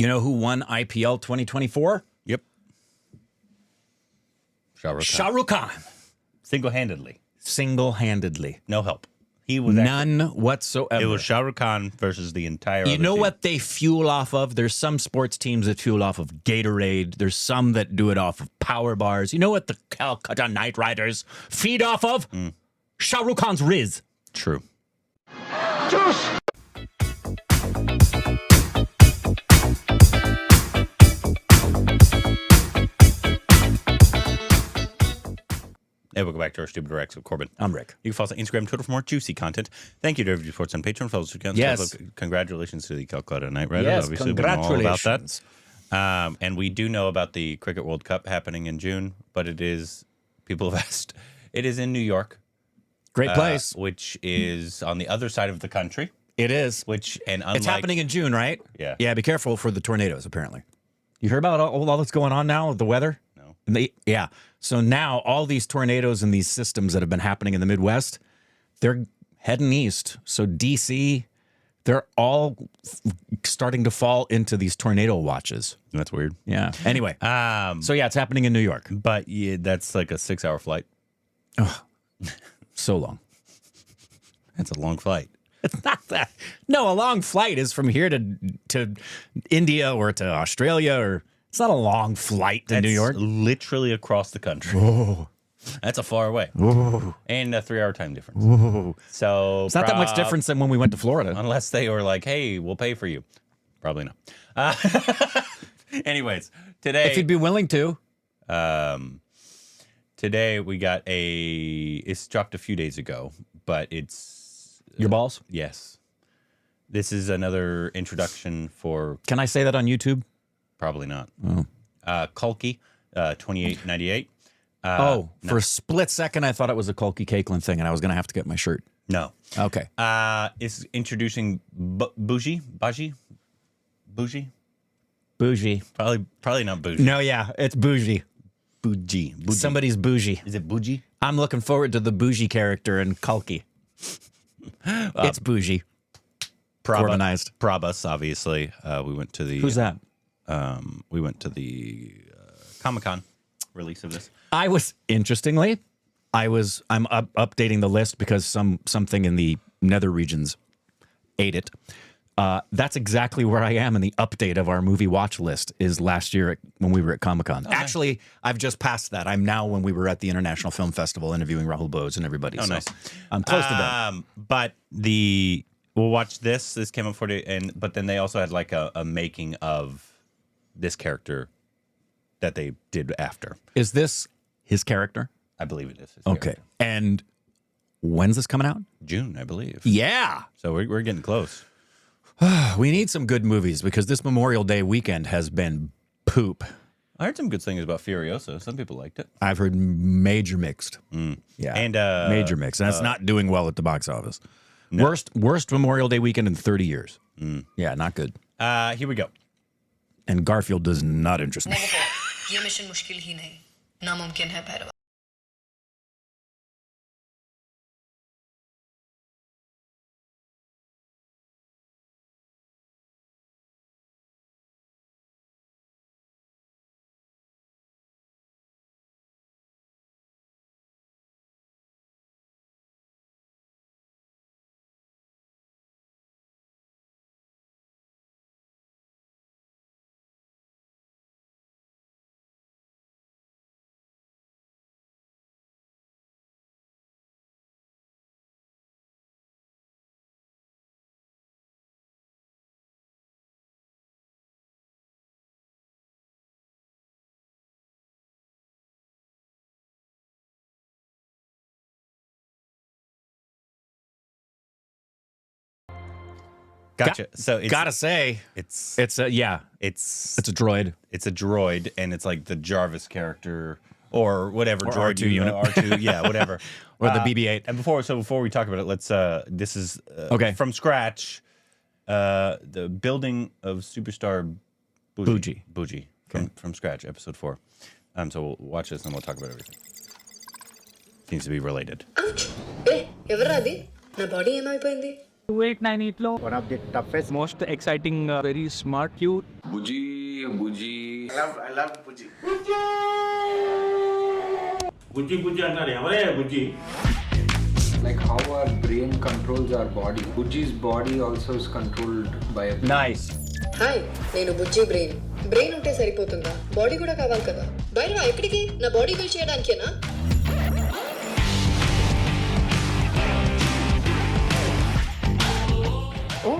You know who won IPL 2024? Yep. Shah Rukh Khan. Single-handedly. Single-handedly. No help. He was none whatsoever. It was Shah Rukh Khan versus the entire You other know team. what they fuel off of? There's some sports teams that fuel off of Gatorade. There's some that do it off of power bars. You know what the Calcutta Knight Riders feed off of? Shah Rukh Khan's Riz. True. Hey, welcome back to our Stupid Rex with Corbin. I'm Rick. You can follow us on Instagram, Twitter for more juicy content. Thank you to everybody who supports on Patreon. Follow us on Yes. Congratulations to the Calcutta Knight Riders. Yes, Obviously, we know all about congratulations. that. And we do know about the Cricket World Cup happening in June, but it is, people have asked, it is in New York. Great place. Which is on the other side of the country. It is. Unlike, It's happening in June, right? Yeah. Yeah, be careful for the tornadoes, apparently. You heard about all that's going on now with the weather? No. Yeah. So now all these tornadoes and these systems that have been happening in the Midwest, they're heading east. So D.C., they're all starting to fall into these tornado watches. That's weird. Yeah. Anyway. So yeah, it's happening in New York. But yeah, that's like a 6-hour flight. So long. That's a long flight. It's not that. No, a long flight is from here to India or to Australia, or it's not a long flight to New York. Literally across the country. Whoa. That's a far away. Whoa. And a 3-hour time difference. Whoa. So It's not that much difference than when we went to Florida. Unless they were like, hey, we'll pay for you. Probably not. Anyways, today. If you'd be willing to. Today we got it's dropped a few days ago, but it's. Your balls? Yes. This is another introduction for. Can I say that on YouTube? Probably not. Oh. Kalki, 28.98. For a split second, I thought it was a Kalki Cakeland thing, and I was going to have to get my shirt. No. Okay. It's introducing Buuji. Bougie. Probably not Buuji. No, yeah, it's Bougie. Buuji. Somebody's bougie. Is it Buuji? I'm looking forward to the bougie character in Kalki. It's bougie. Corbinized. Prabhas, obviously. We went to the. Who's that? We went to the Comic-Con release of this. I'm updating the list because something in the nether regions ate it. That's exactly where I am in the update of our movie watch list is last year when we were at Comic-Con. Oh, Actually, nice. I've just passed that. I'm now when we were at the International Film Festival interviewing Rahul Bose and everybody. Oh, so nice. I'm close to done. But we'll watch this. This came up for it, but then they also had like a making of this character that they did after. Is this his character? I believe it is. Okay. Character. And when's this coming out? June, I believe. Yeah. So we're getting close. We need some good movies because this Memorial Day weekend has been poop. I heard some good things about Furiosa. Some people liked it. I've heard major mixed. Yeah. And major mixed. And that's not doing well at the box office. No. Worst Memorial Day weekend in 30 years. Yeah, not good. Here we go. And Garfield does not interest me. ये mission मुश्किल ही नहीं नामुमकिन है Bhairahawa Gotcha. So it's, gotta say, it's a droid. It's a droid, and it's like the Jarvis character or whatever or droid R2 unit. R2, yeah, whatever. Or the BB-8. And before we talk about it, let's this is okay from scratch. The building of Superstar Buuji from scratch, episode 4. So we'll watch this and we'll talk about everything. Seems to be related. ఎవర్రాది నా body ఏమైపోయింది 2898 లో one of the toughest. Most exciting very smart cute Buuji. I love Bujji. బుజ్జి బుజ్జి అంటారు ఎవరే బుజ్జి Like how our brain controls our body. Buuji's body also is controlled by a brain. Nice. Hi నేను బుజ్జి brain ఉంటే సరిపోతుందా body కూడా కావాలి కదా బయట ఎక్కడికి నా బాడీ బిల్డ్ చేయడానికేనా ఓ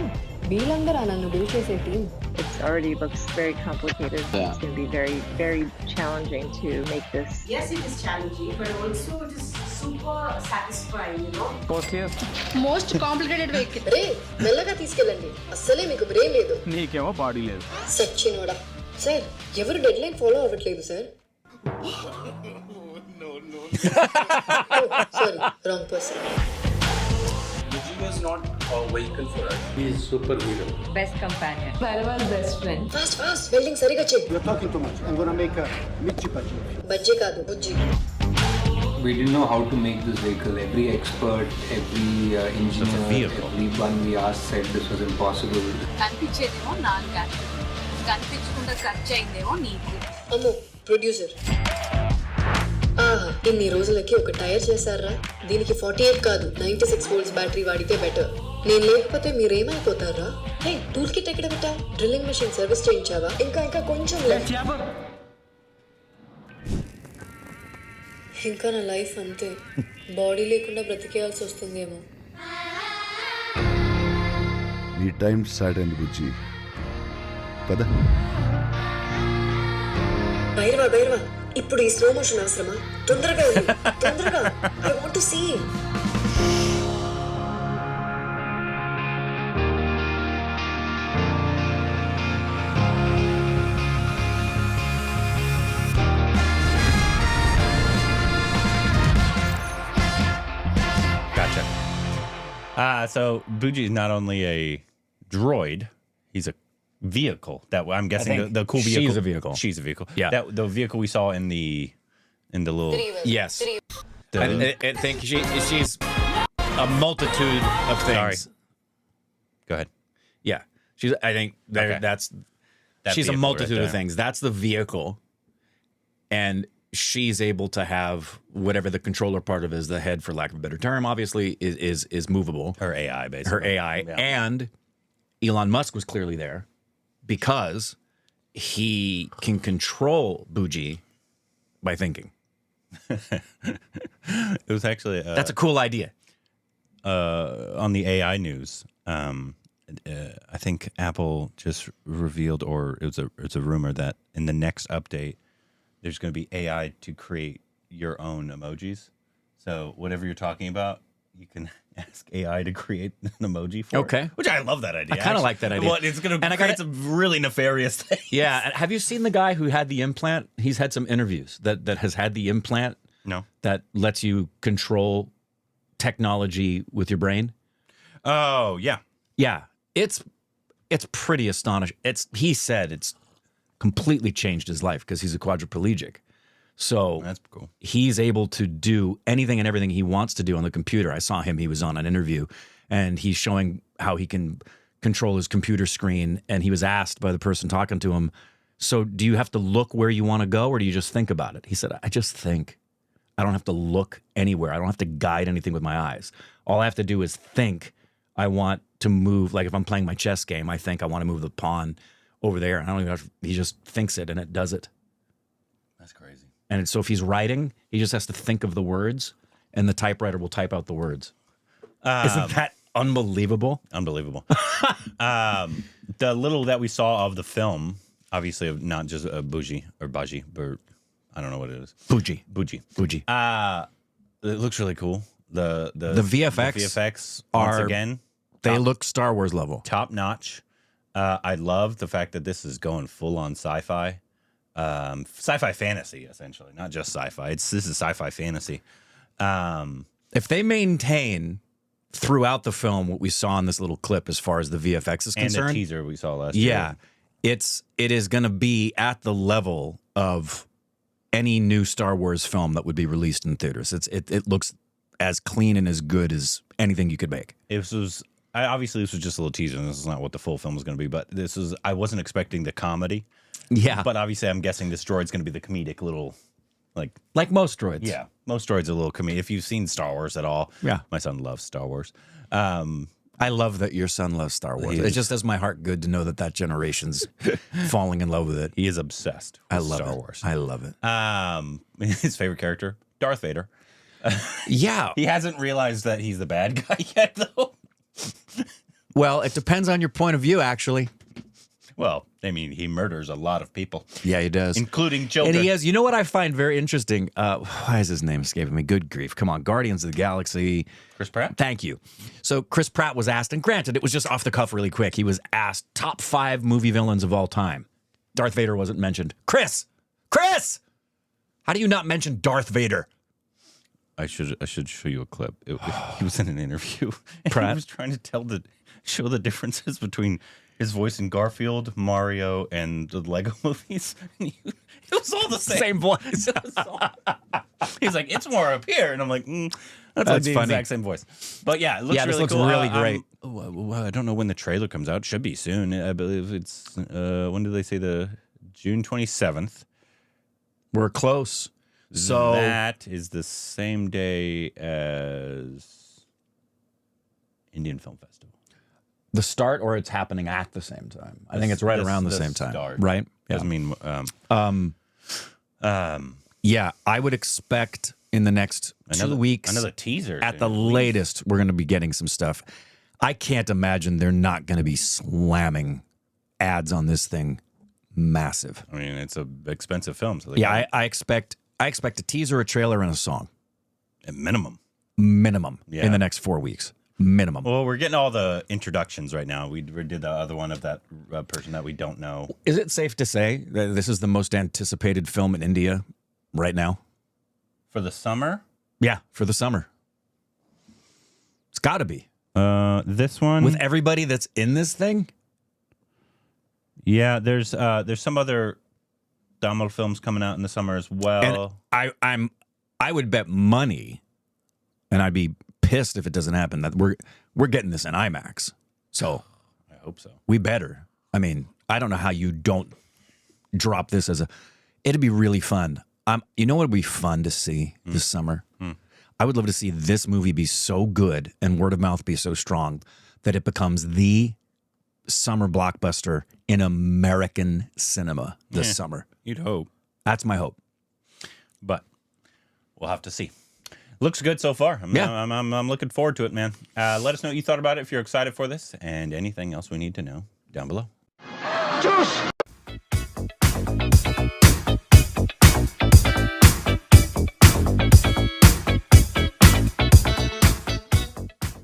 వీళ్ళందరూ నన్ను బిల్డ్ చేసే team It already looks very complicated. It's going to be very, very challenging to make this. Yes, it is challenging, but also it is super satisfying, you know. Most complicated vehicle రే మెల్లగా తీసుకెళ్ళండి అస్సలే మీకు brain లేదు నీకేమో body లేదు సచ్చినోడా sir ఎవరు డెడ్ లైన్ ఫాలో అవ్వట్లేదు sir sorry wrong person Buuji was not a vehicle for us. He is superhero. Best companion. Prabhas' best friend. Fast welding సరిగా చెయ్యి You're talking too much. I'm gonna make a mirchi bhaji. Bajji కాదు బుజ్జి We didn't know how to make this vehicle. Every expert, every engineer, vehicle. everyone we asked said this was impossible. కనిపించేదేమో నాకు కనిపించకుండా ఖర్చు అయిందేమో నీకు అమ్మో producer ఇన్ని రోజులకి ఒక tyre చేశారా దీనికి 48 కాదు 96 వోల్ట్స్ బ్యాటరీ వాడితే బెటర్ నేను లేకపోతే మీరేమైపోతారా హే టూల్ కిట్ ఎక్కడ పెట్టా డ్రిల్లింగ్ మెషిన్ సర్వీస్ చేయించావా ఇంకా కొంచెం లెఫ్ట్ ఇంకా నా లైఫ్ అంతే బాడీ లేకుండా బ్రతికేయాల్సి వస్తుందేమో నీ టైం స్టార్ట్ అయింది బుజ్జి పద భైరవా ఇప్పుడు ఈ స్లో మోషన్ అవసరమా తొందరగా I want to see Gotcha. So Buuji is not only a droid, he's a vehicle. That I'm guessing think the cool vehicle. she's a vehicle. She's a vehicle. Yeah. That the vehicle we saw in the little. Yes. The, I think she's a multitude of things. Sorry. Go ahead. Yeah. I think Okay. that's That she's a vehicle multitude right of there. things. That's the vehicle. And she's able to have whatever the controller part of is, the head, for lack of a better term, obviously, is movable. Her AI, basically. Her AI. Yeah. And Elon Musk was clearly there because he can control Buuji by thinking. It was actually That's a cool idea. on the AI news. I think Apple just revealed, or it's a rumor that in the next update, there's going to be AI to create your own emojis. So whatever you're talking about, you can ask AI to create an emoji for. Okay. Which I love that idea. I kinda like that idea. Well, it's going to And I create gotta- some really nefarious things. Yeah. and Have you seen the guy who had the implant? He's had some interviews that has had the implant No. that lets you control technology with your brain. Oh, yeah. Yeah, it's pretty astonishing. He said it's completely changed his life because he's a quadriplegic. So That's cool. he's able to do anything and everything he wants to do on the computer. I saw him, he was on an interview and he's showing how he can control his computer screen. And he was asked by the person talking to him, so do you have to look where you want to go or do you just think about it? He said, I just think. I don't have to look anywhere. I don't have to guide anything with my eyes. All I have to do is think I want to move. Like if I'm playing my chess game, I think I want to move the pawn over there. And I don't even have to, he just thinks it and it does it. That's crazy. And so if he's writing, he just has to think of the words and the typewriter will type out the words. Isn't that unbelievable? Unbelievable. The little that we saw of the film, obviously not just Buuji or Baji, but I don't know what it is. Buuji. Buuji. It looks really cool. The VFX once are- again They look Star Wars level. top notch. I love the fact that this is going full on sci-fi, sci-fi fantasy essentially, not just sci-fi. This is sci-fi fantasy. If they maintain throughout the film what we saw in this little clip as far as the VFX is And the concerned, teaser we saw last year. yeah, it is going to be at the level of any new Star Wars film that would be released in theaters. It looks as clean and as good as anything you could make. This was obviously this was just a little teaser, and this is not what the full film was going to be. But I wasn't expecting the comedy. Yeah. But obviously, I'm guessing this droid's going to be the comedic little, like most droids. Yeah, most droids are a little comedic. If you've seen Star Wars at all, yeah, my son loves Star Wars. I love that your son loves Star Wars. It just does my heart good to know that generation's falling in love with it. He is obsessed with Star Wars. I love it. His favorite character, Darth Vader. Yeah. He hasn't realized that he's the bad guy yet, though. Well, it depends on your point of view, actually. Well, I mean, he murders a lot of people. Yeah, he does. Including children. And he has, you know what I find very interesting? Why is his name escaping me? Good grief. Come on, Guardians of the Galaxy. Chris Pratt? Thank you. So Chris Pratt was asked, and granted, it was just off the cuff really quick. He was asked top 5 movie villains of all time. Darth Vader wasn't mentioned. Chris! How do you not mention Darth Vader? I should show you a clip. He was in an interview. And Pratt? He was trying to show the differences between his voice in Garfield, Mario, and the Lego movies. It was all the same. Same voice. He's like, it's more up here. And I'm like, that's like the funny. exact same voice. But yeah, it looks Yeah, this really looks cool. really great. I don't know when the trailer comes out. Should be soon. I believe it's, when did they say June 27th. We're close. So that is the same day as Indian Film Festival. the start, or it's happening at the same time? I think it's right around the same time. Start. Right? Yeah. Doesn't mean yeah, I would expect in the next 2 weeks, another teaser at the latest, we're going to be getting some stuff. I can't imagine they're not going to be slamming ads on this thing. Massive. I mean, it's an expensive film. So yeah, I expect a teaser, a trailer, and a song. At minimum. Yeah. In the next 4 weeks. Minimum. Well, we're getting all the introductions right now. We did the other one of that person that we don't know. Is it safe to say that this is the most anticipated film in India right now? For the summer? Yeah, for the summer. It's got to be. This one? With everybody that's in this thing? Yeah, there's some other Tamil films coming out in the summer as well. And I would bet money, and I'd be pissed if it doesn't happen, that we're getting this in IMAX. So I hope so. We better. I mean, I don't know how you don't drop this as it'd be really fun. You know what would be fun to see this summer? I would love to see this movie be so good and word of mouth be so strong that it becomes the summer blockbuster in American cinema this summer. You'd hope. That's my hope. But we'll have to see. Looks good so far. I'm looking forward to it, man. Let us know what you thought about it if you're excited for this, and anything else we need to know down below. Juice!